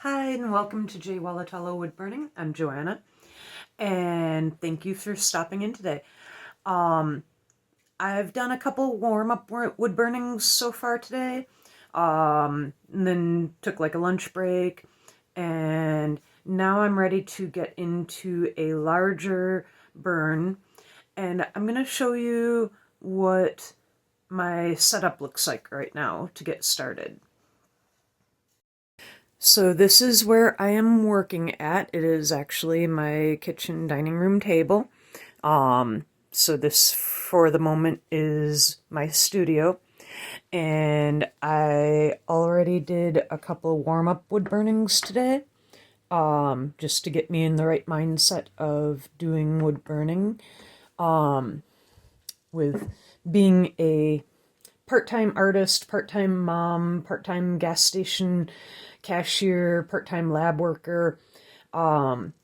Hi, and welcome to J. Walatello Woodburning. I'm Joanna, and thank you for stopping in today. I've done a couple warm-up wood burnings so far today, and then took like a lunch break, and now I'm ready to get into a larger burn, and I'm going to show you what my setup looks like right now to get started. So this is where I am working at. It is actually my kitchen dining room table. So this for the moment is my studio. And I already did a couple warm-up wood burnings today, just to get me in the right mindset of doing wood burning. With being a part-time artist, part-time mom, part-time gas station cashier, part-time lab worker,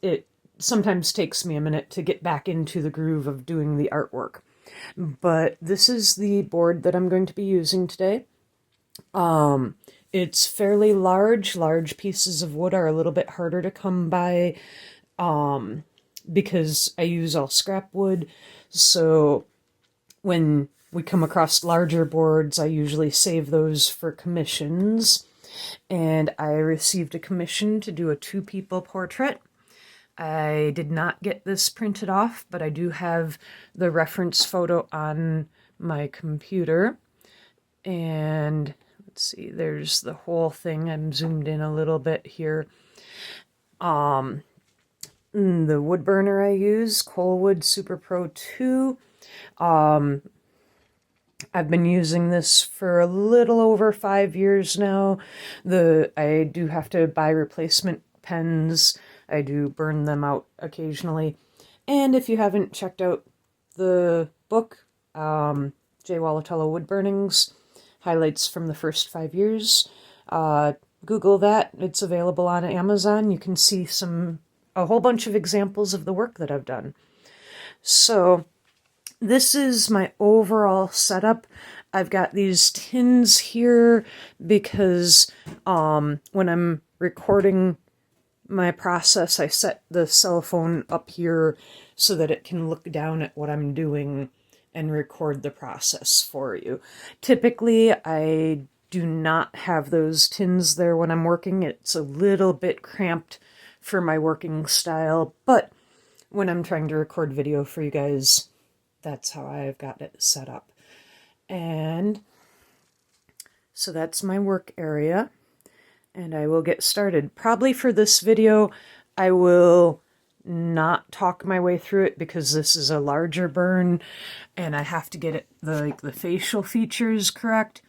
it sometimes takes me a minute to get back into the groove of doing the artwork. But this is the board that I'm going to be using today. It's fairly large. Large pieces of wood are a little bit harder to come by because I use all scrap wood. So when we come across larger boards, I usually save those for commissions. And I received a commission to do a two-people portrait. I did not get this printed off, but I do have the reference photo on my computer. And let's see, there's the whole thing. I'm zoomed in a little bit here. The wood burner I use, Coalwood Super Pro 2. I've been using this for a little over 5 years now. I do have to buy replacement pens. I do burn them out occasionally. And if you haven't checked out the book, J. Walatello Wood Burnings, Highlights from the First 5 Years, Google that. It's available on Amazon. You can see a whole bunch of examples of the work that I've done. So this is my overall setup. I've got these tins here because when I'm recording my process, I set the cell phone up here so that it can look down at what I'm doing and record the process for you. Typically, I do not have those tins there when I'm working. It's a little bit cramped for my working style, but when I'm trying to record video for you guys, that's how I've got it set up. And so that's my work area, and I will get started. Probably for this video, I will not talk my way through it because this is a larger burn and I have to get the facial features correct.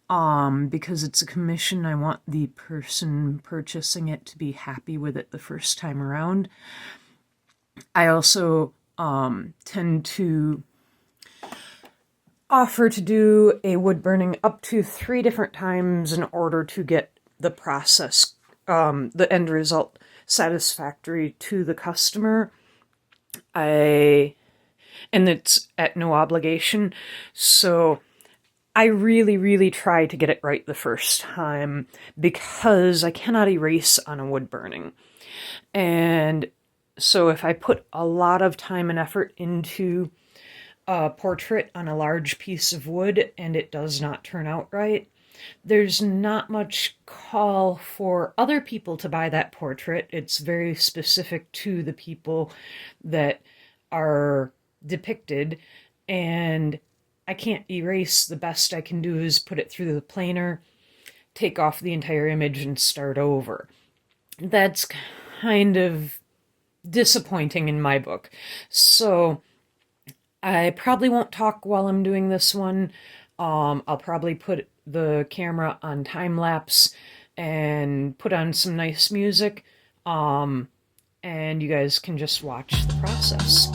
Because it's a commission, I want the person purchasing it to be happy with it the first time around. I also tend to offer to do a wood burning up to 3 different times in order to get the process, the end result, satisfactory to the customer. And it's at no obligation. So I really, really try to get it right the first time because I cannot erase on a wood burning. And so if I put a lot of time and effort into a portrait on a large piece of wood and it does not turn out right, there's not much call for other people to buy that portrait. It's very specific to the people that are depicted, and I can't erase. The best I can do is put it through the planer, take off the entire image, and start over. That's kind of disappointing in my book. So I probably won't talk while I'm doing this one. I'll probably put the camera on time-lapse and put on some nice music, and you guys can just watch the process.